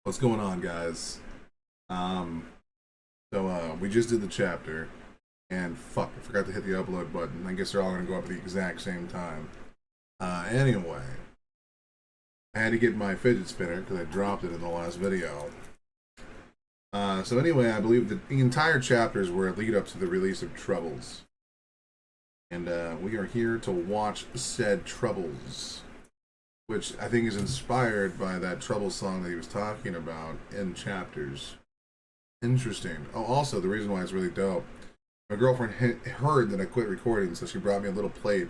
What's going on, guys? We just did the chapter, and fuck, I forgot to hit the upload button. I guess they're all gonna go up at the exact same time. Anyway, I had to get my fidget spinner because I dropped it in the last video. So anyway, I believe that the entire chapters were a lead up to the release of Troubles. And we are here to watch said Troubles, which I think is inspired by that Trouble song that he was talking about in chapters. Interesting. Oh, also, the reason why it's really dope, my girlfriend heard that I quit recording, so she brought me a little plate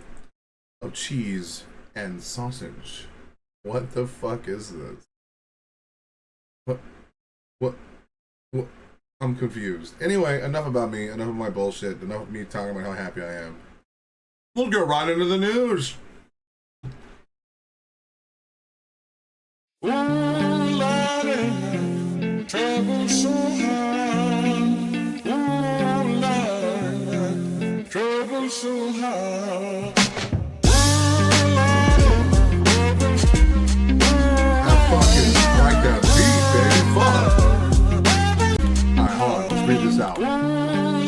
of cheese and sausage. What the fuck is this? What? I'm confused. Anyway, enough about me, enough of my bullshit, enough of me talking about how happy I am. We'll go right into the news. Ooh, Lordy, trouble so hard. Ooh, Lordy, trouble so hard. I fucking like that beat, baby. Fuck. Alright, hold on. Let's read this out. Ooh,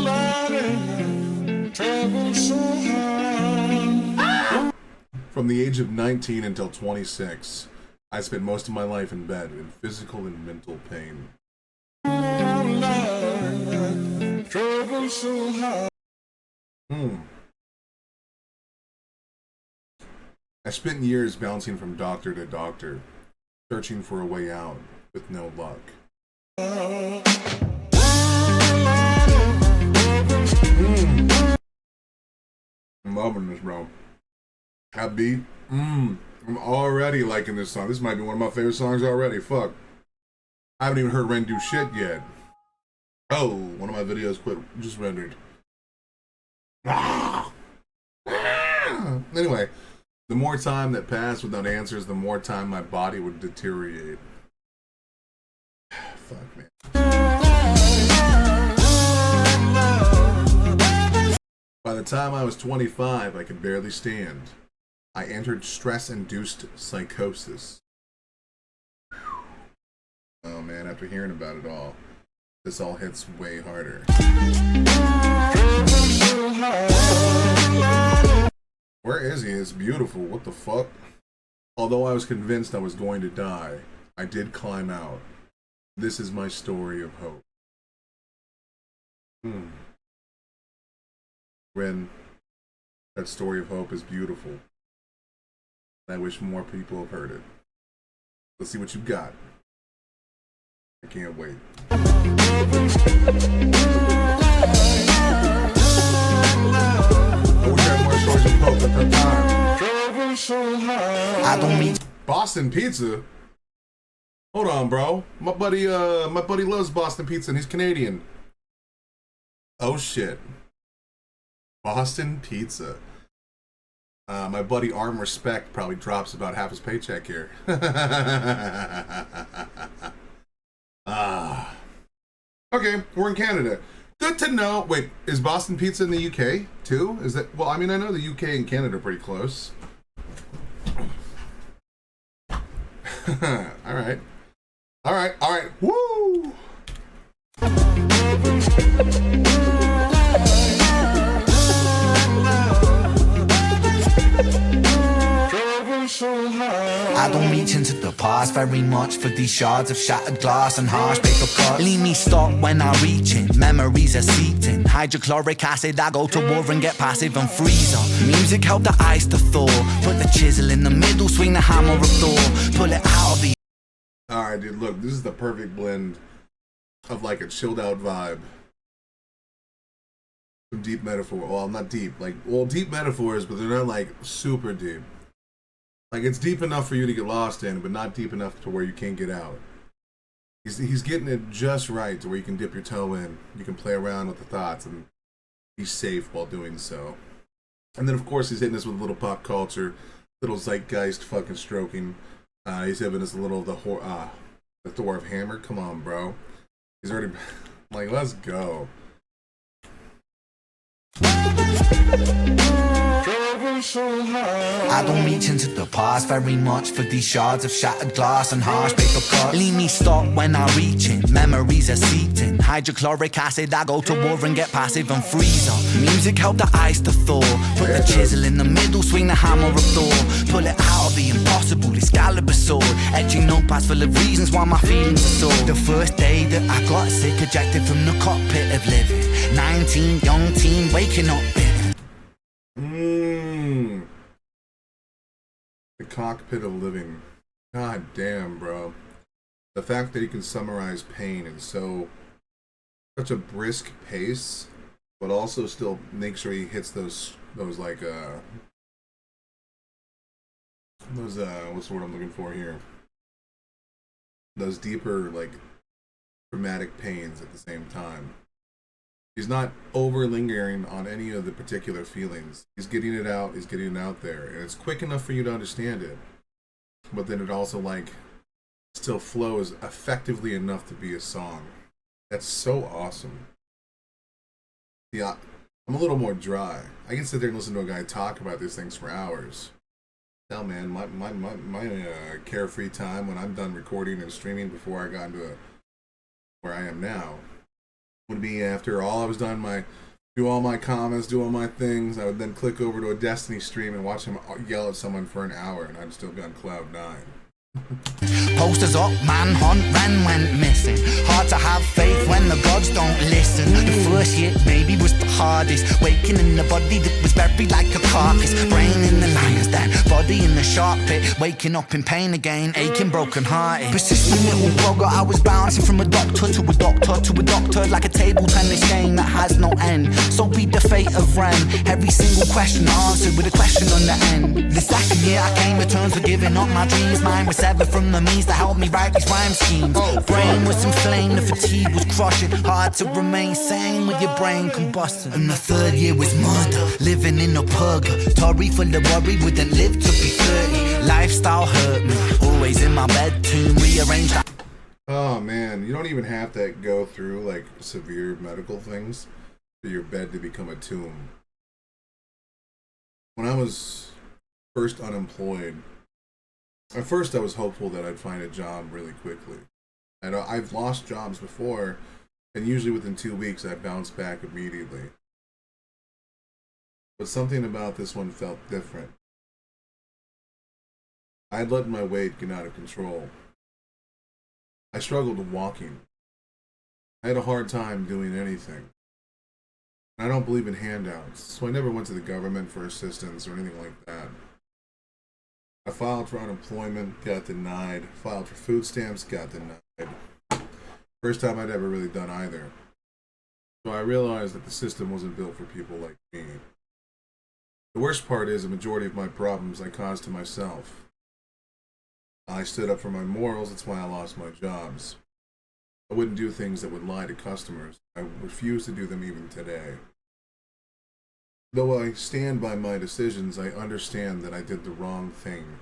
Lordy, trouble so hard. From the age of 19 until 26, I spent most of my life in bed in physical and mental pain. Ooh, Lordy, trouble so hard. I spent years bouncing from doctor to doctor, searching for a way out, with no luck. I'm loving this, bro. That beat, I'm already liking this song. This might be one of my favorite songs already. Fuck. I haven't even heard Ren do shit yet. Oh, one of my videos just rendered. Anyway, the more time that passed without answers, the more time my body would deteriorate. Fuck, man. By the time I was 25, I could barely stand. I entered stress-induced psychosis. Oh man, after hearing about it all, this all hits way harder. Where is he? It's beautiful. What the fuck? Although I was convinced I was going to die, I did climb out. This is my story of hope. Ren, that story of hope is beautiful. I wish more people have heard it. Let's see what you got. I can't wait. I wish I had more stories of hope at that time. I don't mean Boston pizza? Hold on, bro. My buddy loves Boston pizza and he's Canadian. Oh shit. Boston pizza. My buddy Arm Respect probably drops about half his paycheck here. Okay, we're in Canada. Good to know. Wait, is Boston pizza in the UK too? Is that, well, I mean, I know the UK and Canada are pretty close. All right. Woo! I don't reach into the past very much for these shards of shattered glass and harsh paper cuts. Leave me stuck when I reach in, memories are seeped in. Hydrochloric acid, I go to war and get passive and freeze up. Music help the ice to thaw. Put the chisel in the middle, swing the hammer of Thor. Pull it out of the... Alright, dude, look, this is the perfect blend of like a chilled out vibe. Some deep metaphor. Well, not deep. Deep metaphors, but they're not like super deep. Like, it's deep enough for you to get lost in, but not deep enough to where you can't get out. He's getting it just right to where you can dip your toe in. You can play around with the thoughts and be safe while doing so. And then, of course, he's hitting us with a little pop culture, little zeitgeist fucking stroking. He's having us a little the Thor of Hammer. Come on, bro. He's already like, let's go. I don't reach into the past very much for these shards of shattered glass and harsh paper cuts. Leave me stop when I reach in, memories are seeped in. Hydrochloric acid, I go to war and get passive and freeze up. Music help the ice to thaw. Put the chisel in the middle, swing the hammer of Thor. Pull it out of the impossible, Excalibur sword. Etching notepads full of reasons why my feelings are sore. The first day that I got sick, ejected from the cockpit of living. 19, young teen, waking up bitter. The cockpit of living. God damn, bro. The fact that he can summarize pain in such a brisk pace, but also still make sure he hits those what's the word I'm looking for here? Those deeper, like, dramatic pains at the same time. He's not over lingering on any of the particular feelings. He's getting it out there. And it's quick enough for you to understand it. But then it also, like, still flows effectively enough to be a song. That's so awesome. Yeah, I'm a little more dry. I can sit there and listen to a guy talk about these things for hours. Hell, man, my carefree time when I'm done recording and streaming before I got into where I am now would be after all I was done, do all my comments, do all my things. I would then click over to a Destiny stream and watch him yell at someone for an hour, and I'd still be on cloud 9. Posters up, manhunt, ran went missing. Hard to have faith when the gods don't listen. The first hit maybe was the hardest. Waking in the body that was buried like a carcass. Brain in the lion's den, body in the shark pit. Waking up in pain again, aching, broken hearted. Persistent little blogger, I was bouncing from a doctor to a doctor to a doctor, like a table tennis game that has no end. So be the fate of Ren. Every single question answered with a question on the end. The second year I came to terms with giving up my dreams. Mine was severed from the means that helped me write these rhyme schemes. Brain was inflamed, the fatigue was crushing. Hard to remain sane with your brain combusting. And the third year was murder, living in a purgatory full of worry. Wouldn't live to be 30. Lifestyle hurt me, always in my bed to rearrange that. Oh man, you don't even have to go through like severe medical things for your bed to become a tomb. When I was first unemployed, at first I was hopeful that I'd find a job really quickly. And I've lost jobs before, and usually within 2 weeks I bounced back immediately. But something about this one felt different. I had let my weight get out of control. I struggled walking. I had a hard time doing anything. And I don't believe in handouts, so I never went to the government for assistance or anything like that. I filed for unemployment, got denied. Filed for food stamps, got denied. First time I'd ever really done either. So I realized that the system wasn't built for people like me. The worst part is the majority of my problems I caused to myself. I stood up for my morals, that's why I lost my jobs. I wouldn't do things that would lie to customers. I refuse to do them even today. Though I stand by my decisions, I understand that I did the wrong thing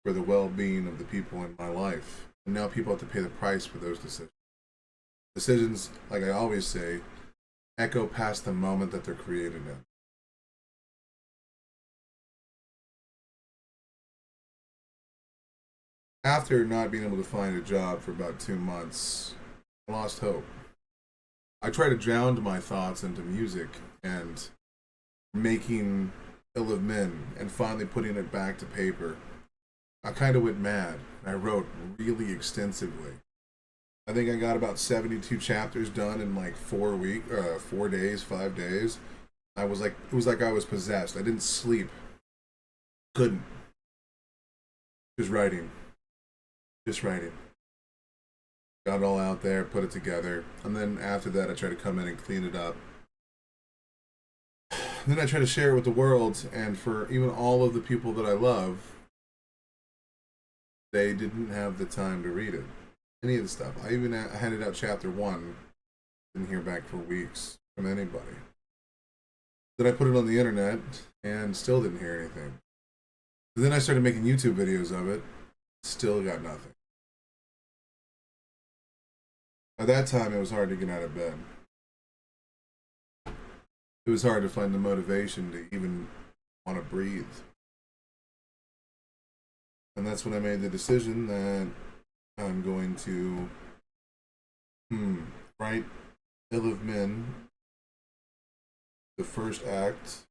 for the well-being of the people in my life. And now people have to pay the price for those decisions. Decisions, like I always say, echo past the moment that they're created in. After not being able to find a job for about 2 months, I lost hope. I tried to drown my thoughts into music and making ill of men and finally putting it back to paper. I kind of went mad. I wrote really extensively. I think I got about 72 chapters done in like 4 days, 5 days. It was like I was possessed. I didn't sleep. Couldn't. Just writing. Got it all out there, put it together, and then after that I tried to come in and clean it up. Then I try to share it with the world, and for even all of the people that I love, they didn't have the time to read it. Any of the stuff. I even handed out chapter 1, didn't hear back for weeks from anybody. Then I put it on the internet, and still didn't hear anything. Then I started making YouTube videos of it, still got nothing. At that time, it was hard to get out of bed. It was hard to find the motivation to even want to breathe. And that's when I made the decision that I'm going to write Ill of Men, the first act,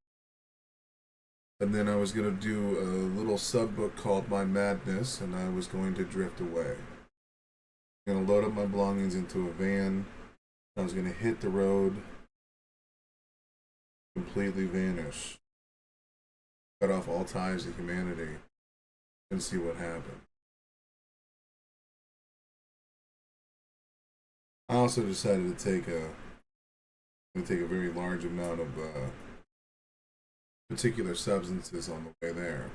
and then I was going to do a little sub-book called My Madness, and I was going to drift away. I'm going to load up my belongings into a van. I was going to hit the road, completely vanish, cut off all ties to humanity, and see what happened. I also decided to take a very large amount of particular substances on the way there.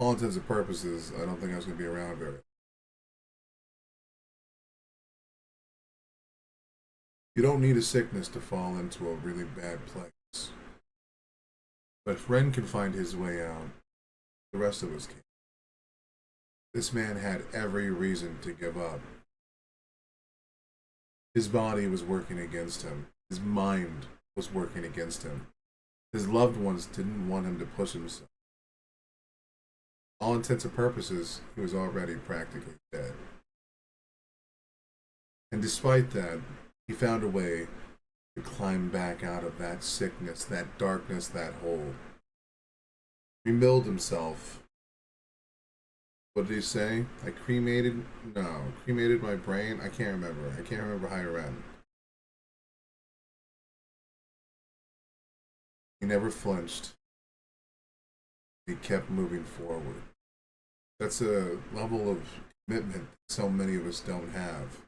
All intents and purposes, I don't think I was going to be around very long. You don't need a sickness to fall into a really bad place. But if Ren can find his way out, the rest of us can. This man had every reason to give up. His body was working against him. His mind was working against him. His loved ones didn't want him to push himself. All intents and purposes, he was already practically dead. And despite that, he found a way to climb back out of that sickness, that darkness, that hole. Rebuild himself. What did he say? I cremated my brain. I can't remember how I ran. He never flinched. He kept moving forward. That's a level of commitment so many of us don't have.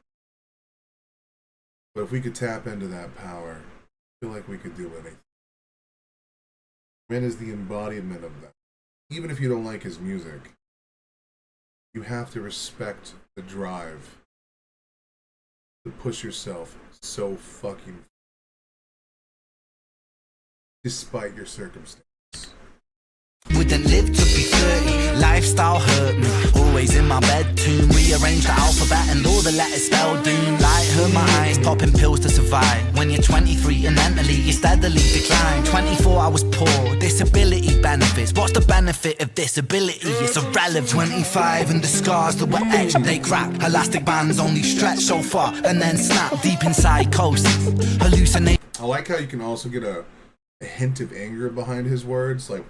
But if we could tap into that power, I feel like we could do anything. Ren is the embodiment of that. Even if you don't like his music, you have to respect the drive to push yourself so fucking despite your circumstance. Wouldn't live to be 30, lifestyle hurt me. Always in my bed tomb, rearrange the alphabet and all the letters spell doom. Light hurt my eyes, popping pills to survive. When you're 23 and mentally you steadily decline. 24 I was poor, disability benefits. What's the benefit of disability? It's irrelevant. 25 and the scars that were etched, they crack. Elastic bands only stretch so far and then snap. Deep in psychosis, hallucinate. I like how you can also get a hint of anger behind his words. Like,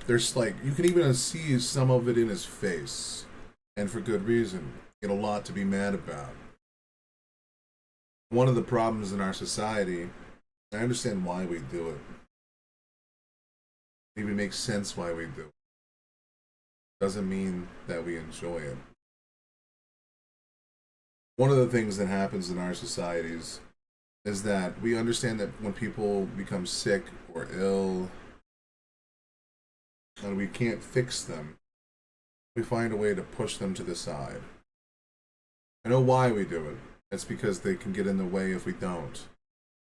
there's like, you can even see some of it in his face, and for good reason. Get a lot to be mad about. One of the problems in our society, I understand why we do it. It even makes sense why we do it. Doesn't mean that we enjoy it. One of the things that happens in our societies is that we understand that when people become sick or ill, and we can't fix them, we find a way to push them to the side. I know why we do it. It's because they can get in the way if we don't.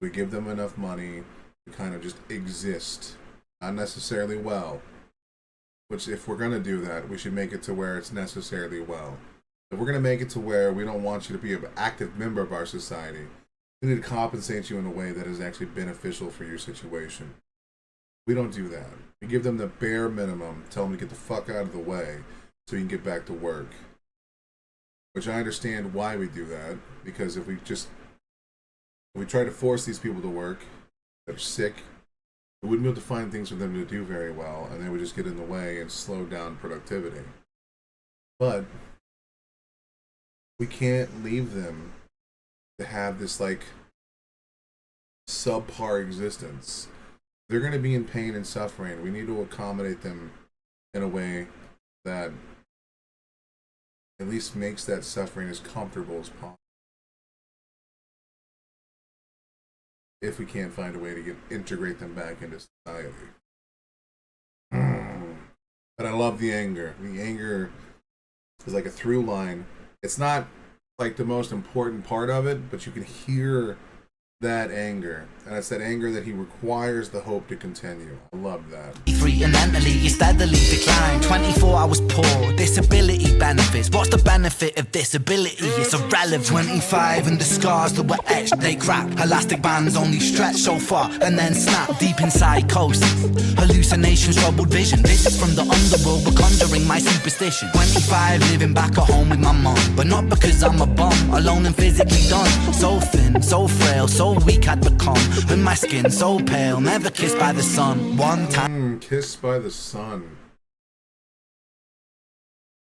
We give them enough money to kind of just exist. Not necessarily well. Which, if we're going to do that, we should make it to where it's necessarily well. If we're going to make it to where we don't want you to be an active member of our society, we need to compensate you in a way that is actually beneficial for your situation. We don't do that. We give them the bare minimum, tell them to get the fuck out of the way so you can get back to work. Which I understand why we do that, because if we try to force these people to work that are sick, we wouldn't be able to find things for them to do very well, and they would just get in the way and slow down productivity. But we can't leave them to have this like subpar existence. They're going to be in pain and suffering. We need to accommodate them in a way that at least makes that suffering as comfortable as possible. If we can't find a way to integrate them back into society. But I love the anger. The anger is like a through line. It's not like the most important part of it, but you can hear that anger. And it's that anger that he requires the hope to continue. I love that. Free and mentally, you steadily decline. 24, I was poor, disability benefits. What's the benefit of disability? It's irrelevant. 25 and the scars that were etched, they crack. Elastic bands only stretch so far and then snap. Deep in psychosis, hallucinations, troubled vision. Visits from the underworld were conjuring my superstition. 25, living back at home with my mum, but not because I'm a bum, alone and physically done. So thin, so frail, so weak I'd become, and my skin so pale, never kissed by the sun. One time Kissed by the sun.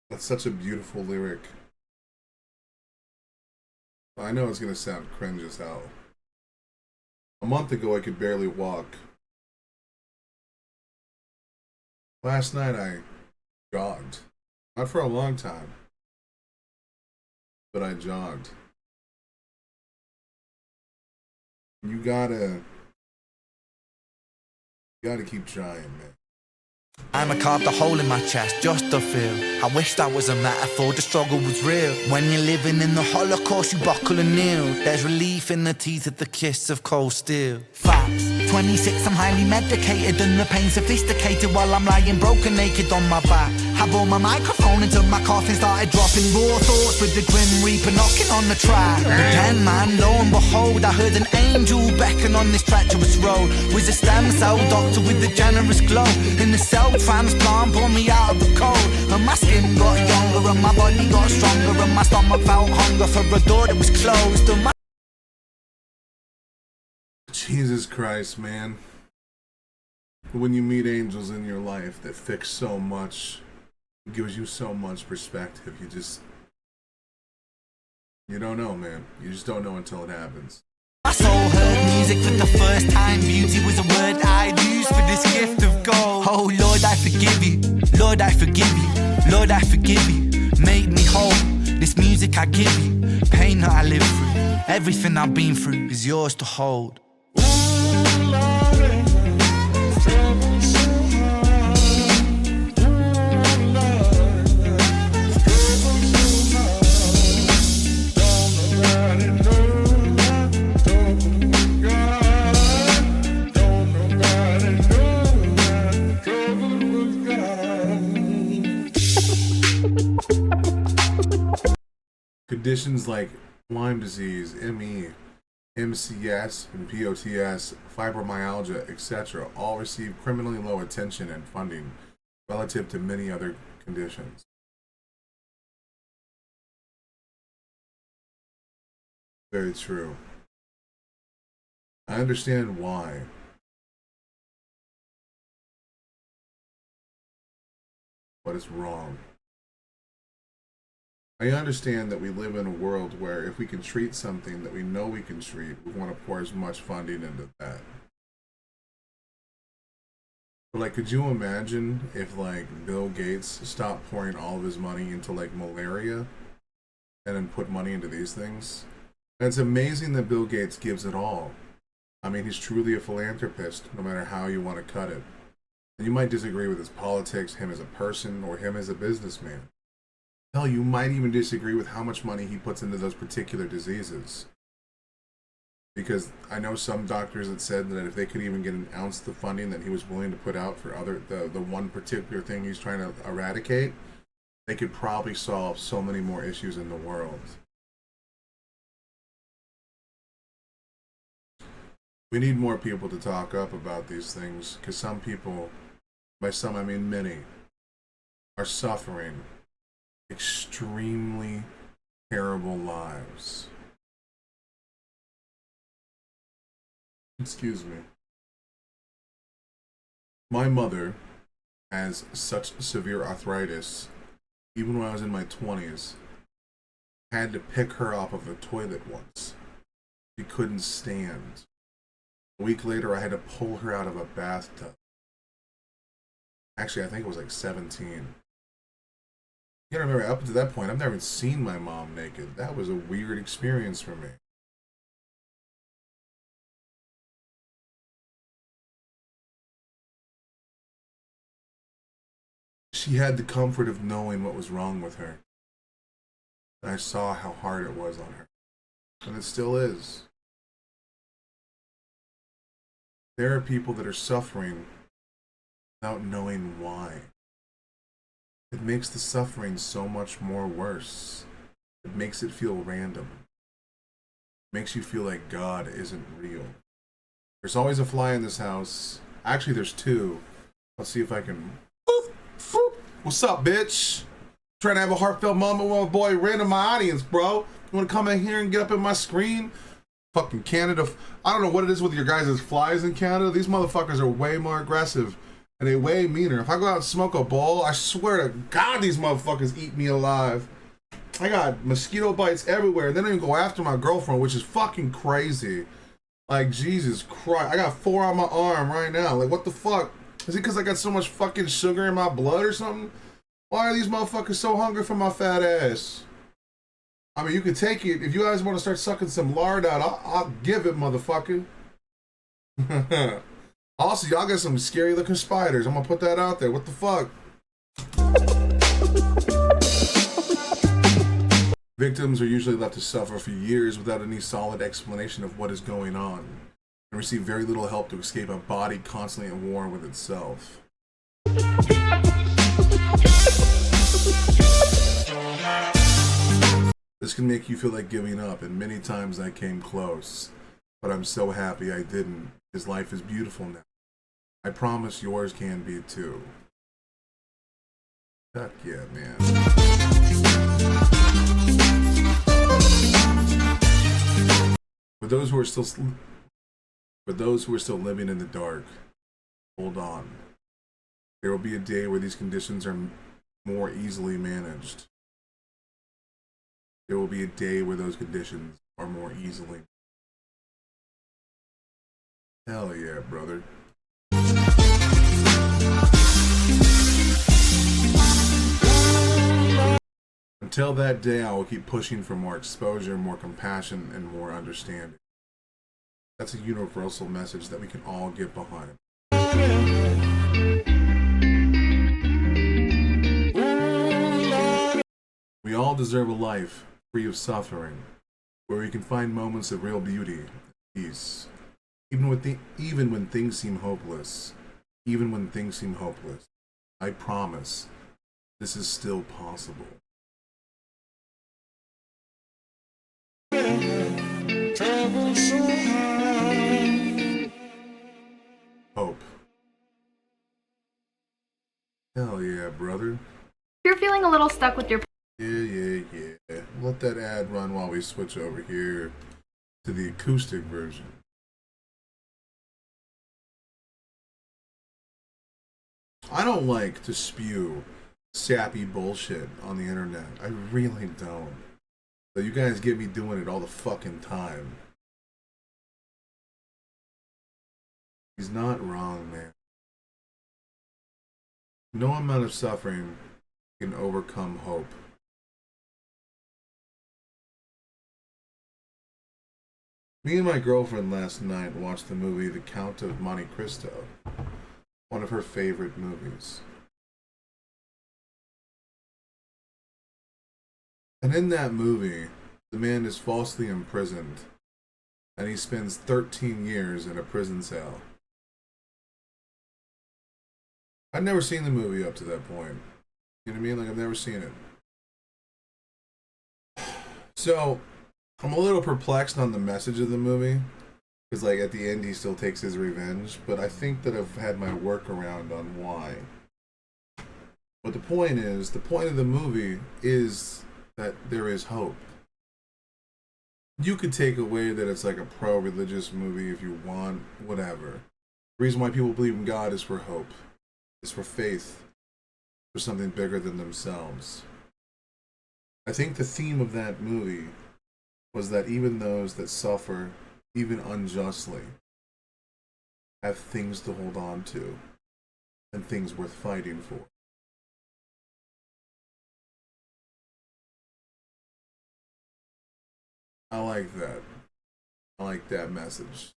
That's such a beautiful lyric. I know it's gonna sound cringe as hell. A month ago I could barely walk. Last night I jogged. Not for a long time, but I jogged. You gotta keep trying, man. I'ma carve the hole in my chest just to feel. I wish that was a metaphor, the struggle was real. When you're living in the Holocaust, you buckle and kneel. There's relief in the teeth of the kiss of cold steel. Facts. 26, I'm highly medicated and the pain sophisticated while I'm lying broken naked on my back. I bore my microphone until my coffin started dropping. Raw thoughts with the grim reaper knocking on the track. But then, man, lo and behold, I heard an angel beckon on this treacherous road. Was a stem cell doctor with a generous glow. In the cell transplant, pulled me out of the cold. And my skin got younger and my body got stronger. And my stomach felt hunger for a door that was closed. And my Jesus Christ, man. When you meet angels in your life that fix so much, gives you so much perspective, you don't know, man. You just don't know until it happens. my soul heard music for the first time. Beauty was a word I'd use for this gift of gold. Oh Lord, I forgive you. Lord, I forgive you. Lord, I forgive you. Make me whole. This music I give you. Pain that I live through. Everything I've been through is yours to hold. Conditions like Lyme disease, ME, MCS, and POTS, fibromyalgia, etc. all receive criminally low attention and funding relative to many other conditions. Very true. I understand why. But it's wrong. I understand that we live in a world where if we can treat something that we know we can treat, we want to pour as much funding into that. But like, could you imagine if like Bill Gates stopped pouring all of his money into like malaria and then put money into these things? And it's amazing that Bill Gates gives it all. I mean, he's truly a philanthropist, no matter how you want to cut it. And you might disagree with his politics, him as a person, or him as a businessman. Hell, you might even disagree with how much money he puts into those particular diseases. Because I know some doctors that said that if they could even get an ounce of the funding that he was willing to put out for the one particular thing he's trying to eradicate, they could probably solve so many more issues in the world. We need more people to talk up about these things, because some people, by some I mean many, are suffering extremely terrible lives. Excuse me. My mother has such severe arthritis, even when I was in my 20s, I had to pick her up of the toilet once. She couldn't stand. A week later, I had to pull her out of a bathtub. Actually, I think it was like 17. You gotta remember, up to that point, I've never seen my mom naked. That was a weird experience for me. She had the comfort of knowing what was wrong with her. And I saw how hard it was on her. And it still is. There are people that are suffering without knowing why. It makes the suffering so much more worse. It makes it feel random. It makes you feel like God isn't real. There's always a fly in this house. Actually, there's two. Let's see if I can. Boop, boop. What's up, bitch? Trying to have a heartfelt moment with my boy Ren in my audience, bro. You want to come in here and get up in my screen? Fucking Canada. I don't know what it is with your guys' flies in Canada. These motherfuckers are way more aggressive and they way meaner. If I go out and smoke a bowl, I swear to God, these motherfuckers eat me alive. I got mosquito bites everywhere. They don't even go after my girlfriend, which is fucking crazy. Like, Jesus Christ. I got 4 on my arm right now. Like, what the fuck? Is it because I got so much fucking sugar in my blood or something? Why are these motherfuckers so hungry for my fat ass? I mean, you can take it. If you guys want to start sucking some lard out, I'll give it, motherfucker. Also, y'all got some scary looking spiders. I'm going to put that out there. What the fuck? Victims are usually left to suffer for years without any solid explanation of what is going on, and receive very little help to escape a body constantly at war with itself. This can make you feel like giving up, and many times I came close, but I'm so happy I didn't, because life is beautiful now. I promise yours can be too. Fuck yeah, man. For those who are still living in the dark, hold on. There will be a day where these conditions are more easily managed. There will be a day where those conditions are more easily. Hell yeah, brother. Until that day, I will keep pushing for more exposure, more compassion, and more understanding. That's a universal message that we can all get behind. We all deserve a life free of suffering, where we can find moments of real beauty and peace. Even when things seem hopeless, I promise this is still possible. Hope. Hell yeah, brother. If you're feeling a little stuck with your Yeah. Let that ad run while we switch over here to the acoustic version. I don't like to spew sappy bullshit on the internet. I really don't. But you guys get me doing it all the fucking time. He's not wrong, man. No amount of suffering can overcome hope. Me and my girlfriend last night watched the movie The Count of Monte Cristo, one of her favorite movies. And in that movie, the man is falsely imprisoned, and he spends 13 years in a prison cell. I'd never seen the movie up to that point. You know what I mean? Like, I've never seen it. So, I'm a little perplexed on the message of the movie, because, like, at the end he still takes his revenge, but I think that I've had my workaround on why. But the point of the movie is that there is hope. You could take away that it's like a pro-religious movie if you want, whatever. The reason why people believe in God is for hope. It's for faith. For something bigger than themselves. I think the theme of that movie was that even those that suffer, even unjustly, have things to hold on to and things worth fighting for. I like that. I like that message.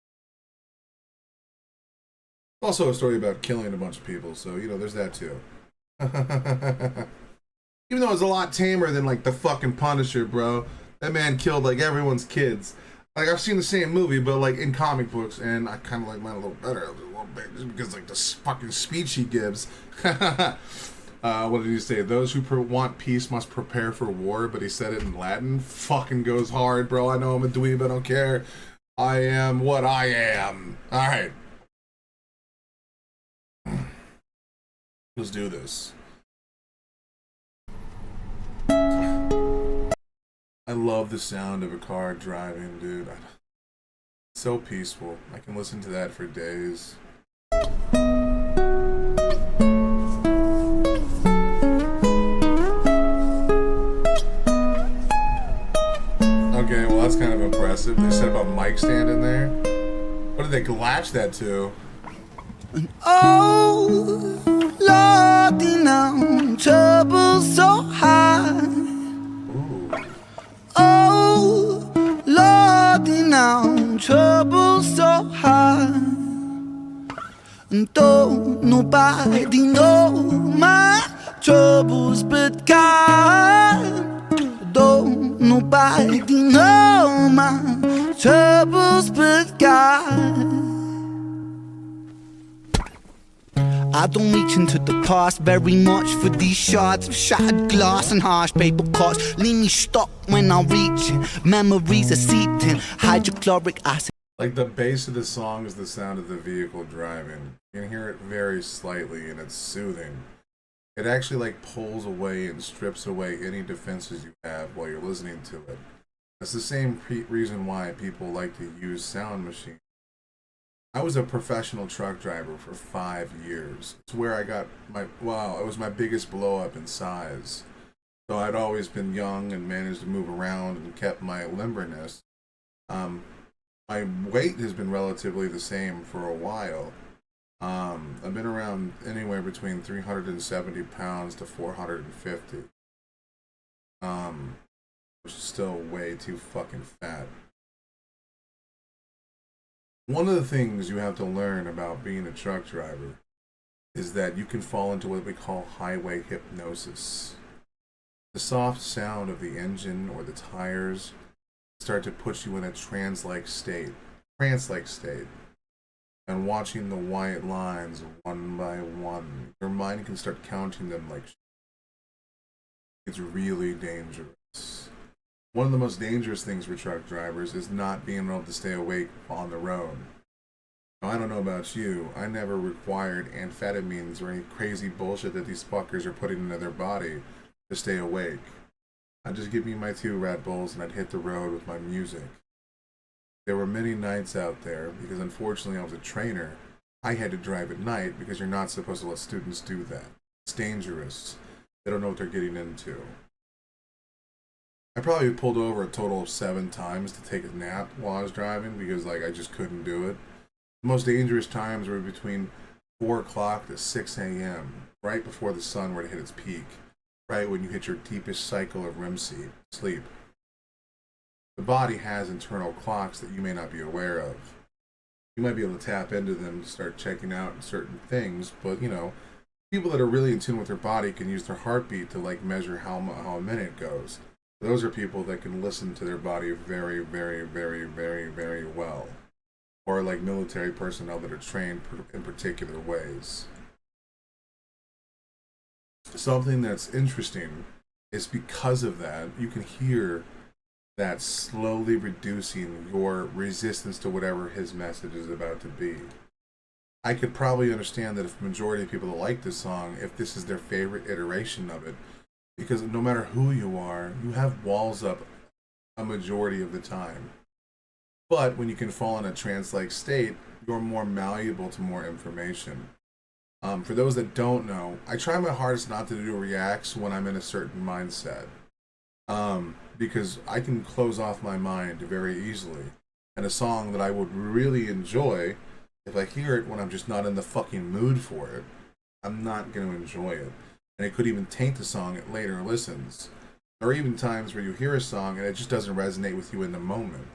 Also a story about killing a bunch of people, so, you know, there's that too. Even though it's a lot tamer than, like, the fucking Punisher, bro. That man killed, like, everyone's kids. Like I've seen the same movie, but like in comic books, and I kind of like mine a little better, a little bit, just because like the fucking speech he gives. What did he say? Those who want peace must prepare for war, but he said it in Latin. Fucking goes hard, bro. I know I'm a dweeb. I don't care. I am what I am. All right, let's do this. I love the sound of a car driving, dude. It's so peaceful. I can listen to that for days. Okay, well that's kind of impressive. They set up a mic stand in there. What did they latch that to? Oh, Lordy, now trouble so high. Ooh. Oh, Lordy, now trouble so high. And don't nobody know my troubles but God. Don't nobody know my troubles but God. I don't reach into the past very much for these shards of shattered glass and harsh paper cuts. Leave me stuck when I'm reaching. Memories are seeping. Hydrochloric acid. Like the bass of the song is the sound of the vehicle driving. You can hear it very slightly and it's soothing. It actually like pulls away and strips away any defenses you have while you're listening to it. That's the same reason why people like to use sound machines. I was a professional truck driver for 5 years. It's where I got it was my biggest blow up in size. So I'd always been young and managed to move around and kept my limberness. My weight has been relatively the same for a while. I've been around anywhere between 370 pounds to 450. Which is still way too fucking fat. One of the things you have to learn about being a truck driver is that you can fall into what we call highway hypnosis. The soft sound of the engine or the tires start to put you in a trance-like state. And watching the white lines one by one, your mind can start counting them like shit. It's really dangerous. One of the most dangerous things for truck drivers is not being able to stay awake on the road. Now, I don't know about you, I never required amphetamines or any crazy bullshit that these fuckers are putting into their body to stay awake. I'd just give me my 2 Red Bulls and I'd hit the road with my music. There were many nights out there, because unfortunately I was a trainer. I had to drive at night because you're not supposed to let students do that. It's dangerous. They don't know what they're getting into. I probably pulled over a total of 7 times to take a nap while I was driving because I just couldn't do it. The most dangerous times were between 4 o'clock to 6 a.m., right before the sun were to hit its peak, right when you hit your deepest cycle of REM sleep. The body has internal clocks that you may not be aware of. You might be able to tap into them to start checking out certain things, but people that are really in tune with their body can use their heartbeat to measure how a minute goes. Those are people that can listen to their body very, very, very, very, very well. Or military personnel that are trained in particular ways. Something that's interesting is because of that, you can hear that slowly reducing your resistance to whatever his message is about to be. I could probably understand that if the majority of people that like this song, if this is their favorite iteration of it, because no matter who you are, you have walls up a majority of the time. But when you can fall in a trance-like state, you're more malleable to more information. For those that don't know, I try my hardest not to do reacts when I'm in a certain mindset. Because I can close off my mind very easily. And a song that I would really enjoy, if I hear it when I'm just not in the fucking mood for it, I'm not going to enjoy it. And it could even taint the song at later listens. There are even times where you hear a song and it just doesn't resonate with you in the moment.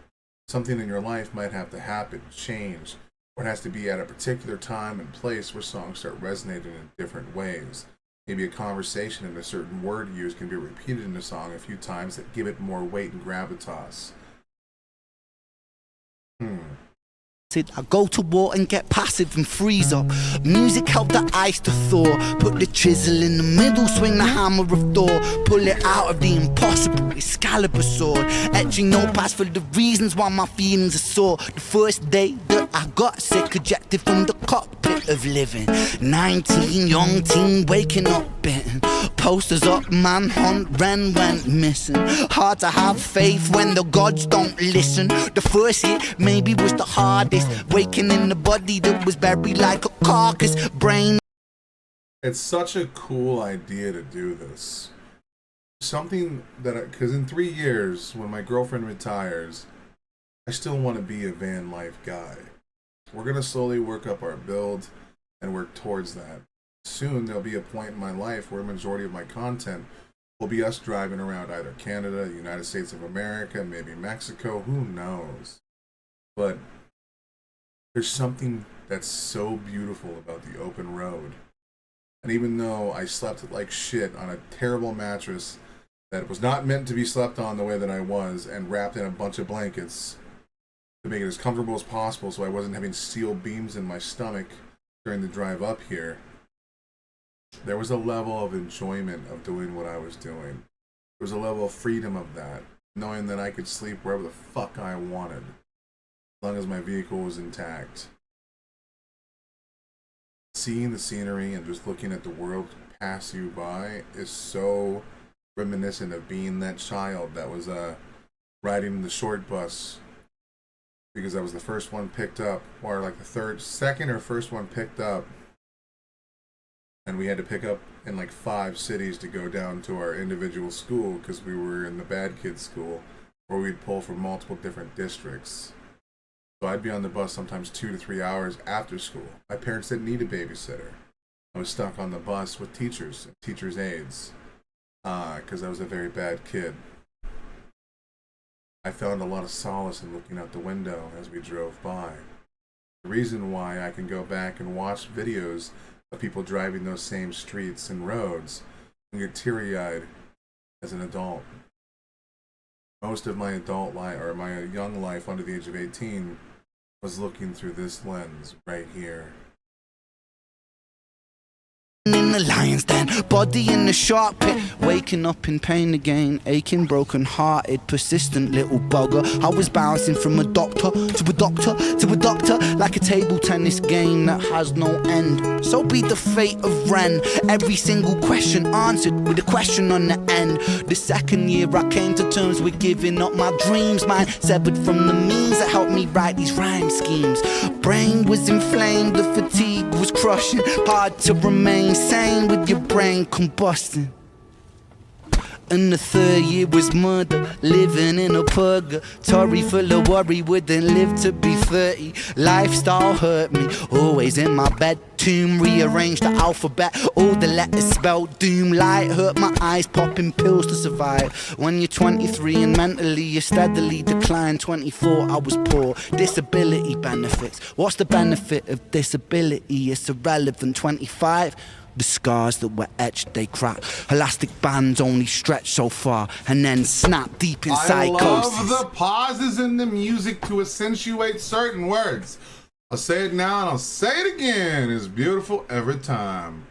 Something in your life might have to happen, change, or it has to be at a particular time and place where songs start resonating in different ways. Maybe a conversation and a certain word used can be repeated in a song a few times that give it more weight and gravitas. I go to war and get passive and freeze up. Music helped the ice to thaw. Put the chisel in the middle, swing the hammer of Thor. Pull it out of the impossible, Excalibur sword. Etching notepads for the reasons why my feelings are sore. The first day that I got sick, ejected from the cockpit of living. 19, young teen, waking up bitten. Posters up, manhunt, Ren went missing. Hard to have faith when the gods don't listen. The first hit maybe was the hardest. Waking in the body that was buried like a carcass. Brain. It's such a cool idea to do this. Something that, because in 3 years, when my girlfriend retires, I still want to be a van life guy. We're going to slowly work up our build and work towards that. Soon there'll be a point in my life where a majority of my content will be us driving around either Canada, the United States of America, maybe Mexico, who knows. But there's something that's so beautiful about the open road. And even though I slept like shit on a terrible mattress that was not meant to be slept on the way that I was, and wrapped in a bunch of blankets to make it as comfortable as possible so I wasn't having steel beams in my stomach during the drive up here, there was a level of enjoyment of doing what I was doing. There was a level of freedom of that, knowing that I could sleep wherever the fuck I wanted, as long as my vehicle was intact. Seeing the scenery and just looking at the world pass you by is so reminiscent of being that child that was riding the short bus, because I was the first one picked up, or like the second or first one picked up, and we had to pick up in like 5 cities to go down to our individual school because we were in the bad kids school, where we'd pull from multiple different districts. So I'd be on the bus sometimes 2 to 3 hours after school. My parents didn't need a babysitter. I was stuck on the bus with teachers and teachers' aides because I was a very bad kid. I found a lot of solace in looking out the window as we drove by. The reason why I can go back and watch videos of people driving those same streets and roads and get teary-eyed as an adult. Most of my adult life, or my young life under the age of 18, was looking through this lens right here. In the lion's den, body in the shark pit, waking up in pain again, aching, broken hearted, persistent little bugger. I was bouncing from a doctor to a doctor to a doctor, like a table tennis game that has no end. So be the fate of Ren, every single question answered with a question on the end. The second year I came to terms with giving up my dreams, mine severed from the means that helped me write these rhyme schemes. Brain was inflamed, the fatigue was crushing, hard to remain sane with your brain combusting. And the third year was murder, living in a purgatory full of worry, wouldn't live to be 30. Lifestyle hurt me, always in my bed tomb, rearranged the alphabet, all the letters spelled doom. Light hurt my eyes, popping pills to survive. When you're 23 and mentally you steadily decline. 24 I was poor, disability benefits. What's the benefit of disability? It's irrelevant. 25, the scars that were etched, they crack. Elastic bands only stretch so far and then snap deep in psychosis. I love the pauses in the music to accentuate certain words. I'll say it now and I'll say it again. It's beautiful every time.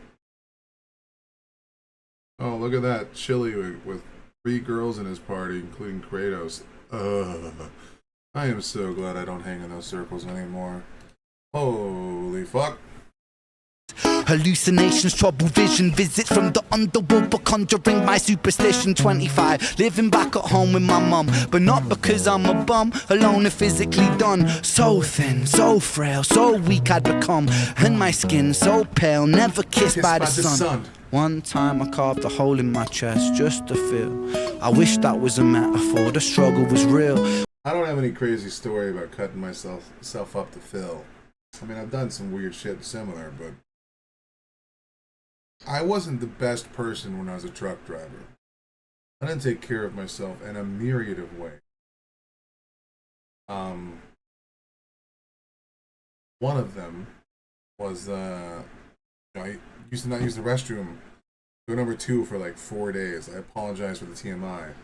Oh, look at that. Chili with 3 girls in his party, including Kratos. I am so glad I don't hang in those circles anymore. Holy fuck. Hallucinations, trouble vision, visits from the underworld for conjuring my superstition. 25, living back at home with my mum, but not because I'm a bum, alone and physically done. So thin, so frail, so weak I'd become, and my skin so pale, never kissed by the sun. One time I carved a hole in my chest just to feel. I wish that was a metaphor, the struggle was real. I don't have any crazy story about cutting myself up to fill. I mean, I've done some weird shit similar, but I wasn't the best person when I was a truck driver. I didn't take care of myself in a myriad of ways. One of them was, I used to not use the restroom. Go number 2 for like 4 days. I apologize for the TMI.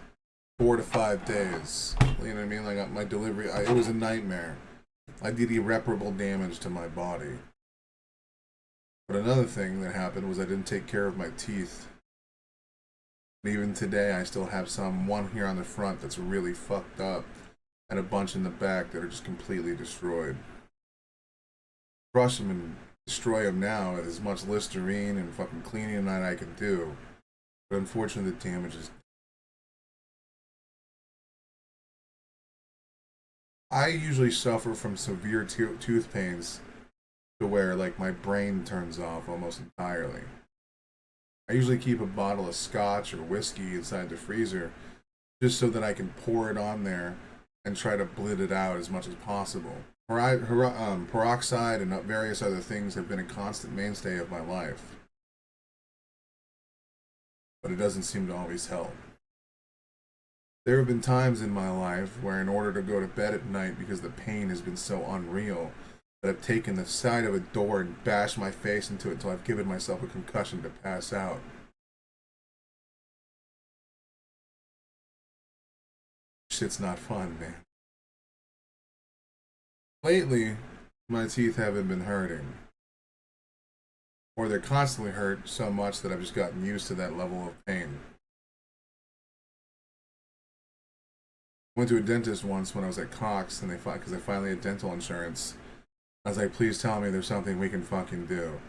4 to 5 days. You know what I mean? Like my delivery, it was a nightmare. I did irreparable damage to my body. But another thing that happened was I didn't take care of my teeth. And even today, I still have one here on the front that's really fucked up, and a bunch in the back that are just completely destroyed. Crush them and destroy them now with as much Listerine and fucking cleaning that I can do. But unfortunately, the damage is. I usually suffer from severe tooth pains to where like my brain turns off almost entirely. I usually keep a bottle of scotch or whiskey inside the freezer just so that I can pour it on there and try to blend it out as much as possible. Peroxide and various other things have been a constant mainstay of my life, but it doesn't seem to always help. There have been times in my life where in order to go to bed at night because the pain has been so unreal that I've taken the side of a door and bashed my face into it until I've given myself a concussion to pass out. Shit's not fun, man. Lately, my teeth haven't been hurting. Or they're constantly hurt so much that I've just gotten used to that level of pain. I went to a dentist once when I was at Cox, and because I finally had dental insurance. I was like, please tell me there's something we can fucking do.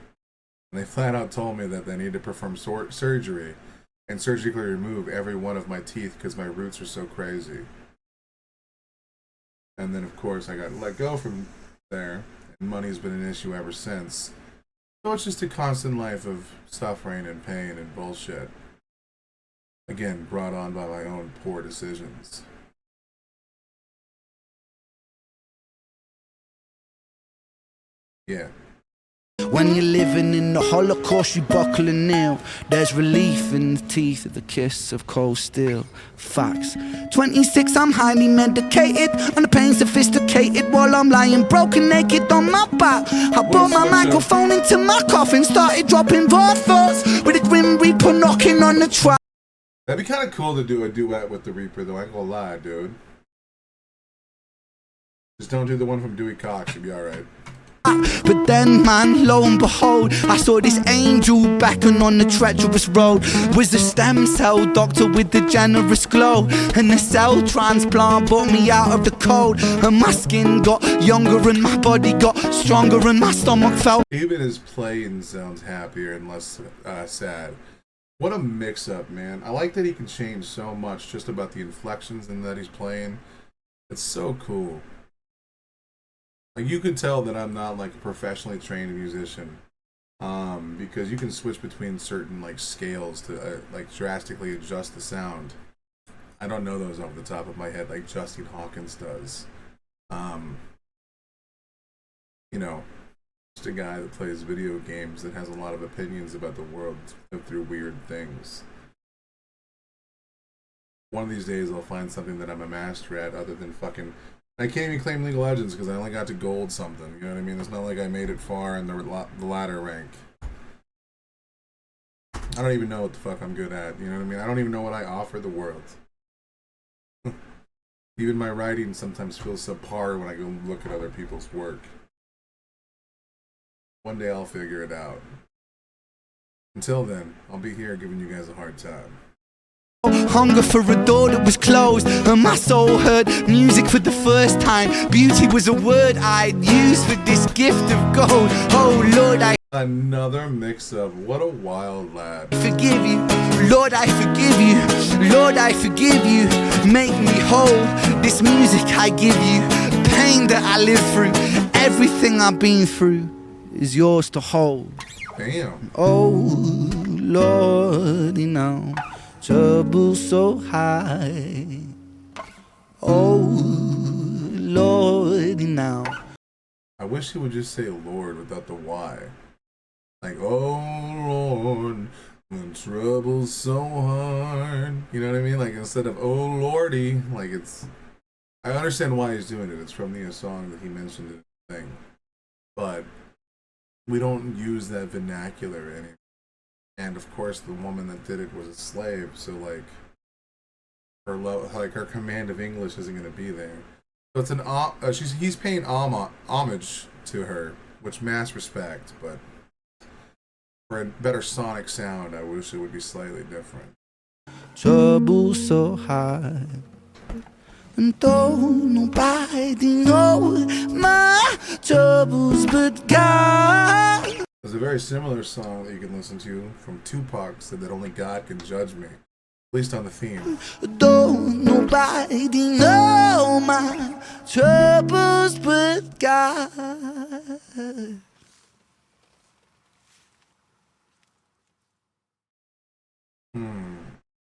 And they flat out told me that they need to perform surgery and surgically remove every one of my teeth because my roots are so crazy. And then, of course, I got let go from there, and money's been an issue ever since. So it's just a constant life of suffering and pain and bullshit. Again, brought on by my own poor decisions. Yeah. When you're living in the Holocaust, you buckle a nail. There's relief in the teeth of the kiss of cold steel. Facts. 26, I'm highly medicated, and the pain sophisticated while I'm lying broken naked on my back. I brought my microphone into my coffin, started dropping raw thoughts with a grim reaper knocking on the track. That'd be kind of cool to do a duet with the Reaper, though. I ain't gonna lie, dude. Just don't do the one from Dewey Cox. You'll be alright. But then, man, lo and behold, I saw this angel beckon on the treacherous road. Was the stem cell doctor with the generous glow, and the cell transplant brought me out of the cold. And my skin got younger and my body got stronger and my stomach felt. Even his playing sounds happier and less sad. What a mix-up, man. I like that he can change so much just about the inflections and that he's playing. It's so cool. Like, you could tell that I'm not like a professionally trained musician, because you can switch between certain like scales to like drastically adjust the sound. I don't know those off the top of my head like Justin Hawkins does. You know, just a guy that plays video games that has a lot of opinions about the world through weird things. One of these days I'll find something that I'm a master at other than fucking. I can't even claim League of Legends because I only got to gold something. You know what I mean? It's not like I made it far in the ladder rank. I don't even know what the fuck I'm good at. You know what I mean? I don't even know what I offer the world. Even my writing sometimes feels subpar when I go look at other people's work. One day I'll figure it out. Until then, I'll be here giving you guys a hard time. Hunger for a door that was closed, and my soul heard music for the first time. Beauty was a word I'd use for this gift of gold. Oh Lord, I another mix-up. What a wild lad. Forgive you, Lord, I forgive you. Lord, I forgive you. Make me whole. This music I give you, pain that I live through, everything I've been through is yours to hold. Damn. Oh Lord, you know, trouble so high. Oh Lord, now. I wish he would just say Lord without the Y. Like, oh Lord, when trouble's so hard. You know what I mean? Like, instead of oh Lordy, like it's. I understand why he's doing it. It's from the song that he mentioned in the thing. But we don't use that vernacular anymore. And of course, the woman that did it was a slave, so like her command of English isn't going to be there. So it's an he's paying homage to her, which mass respect, but for a better sonic sound, I wish it would be slightly different. Trouble so high, and though nobody knows my troubles but God. There's a very similar song that you can listen to from Tupac, said that only God can judge me, at least on the theme. Don't nobody know my troubles but God.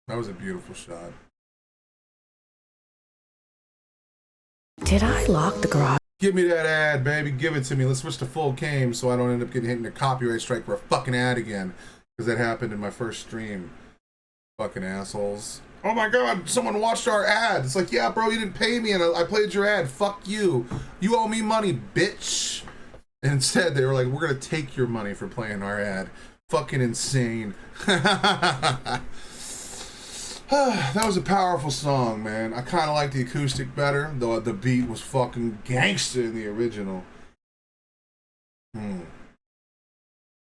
That was a beautiful shot. Did I lock the garage? Give me that ad, baby. Give it to me. Let's switch to full game so I don't end up getting hit in a copyright strike for a fucking ad again. Because that happened in my first stream. Fucking assholes. Oh my god, someone watched our ad. It's like, yeah, bro, you didn't pay me and I played your ad. Fuck you. You owe me money, bitch. And instead, they were like, we're going to take your money for playing our ad. Fucking insane. That was a powerful song, man. I kind of like the acoustic better, though the beat was fucking gangster in the original.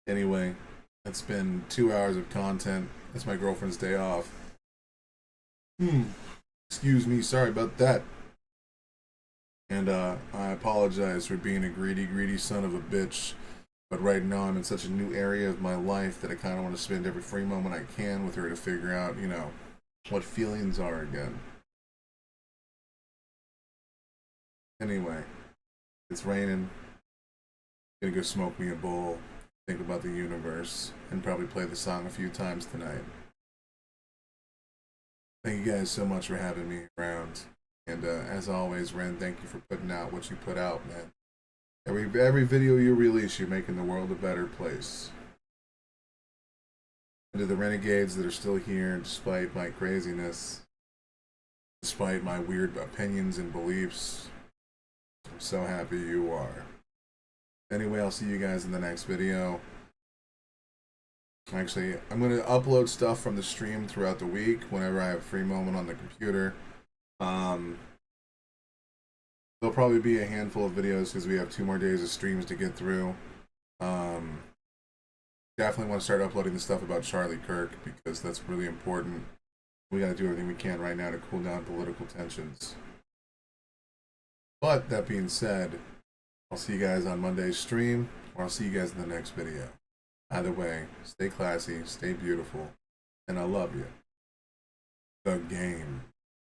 Anyway, it's been 2 hours of content. It's my girlfriend's day off. Excuse me, sorry about that. And I apologize for being a greedy son of a bitch. But right now I'm in such a new area of my life that I kind of want to spend every free moment I can with her to figure out, you know, what feelings are again. Anyway, it's raining. Gonna go smoke me a bowl, think about the universe, and probably play the song a few times tonight. Thank you guys so much for having me around. And as always, Ren, thank you for putting out what you put out, man. Every video you release, you're making the world a better place. And to the renegades that are still here, despite my craziness, despite my weird opinions and beliefs, I'm so happy you are. Anyway, I'll see you guys in the next video. Actually, I'm going to upload stuff from the stream throughout the week whenever I have a free moment on the computer. There'll probably be a handful of videos because we have 2 more days of streams to get through. Definitely want to start uploading the stuff about Charlie Kirk because that's really important. We got to do everything we can right now to cool down political tensions. But that being said, I'll see you guys on Monday's stream, or I'll see you guys in the next video. Either way, stay classy, stay beautiful, and I love you. The game.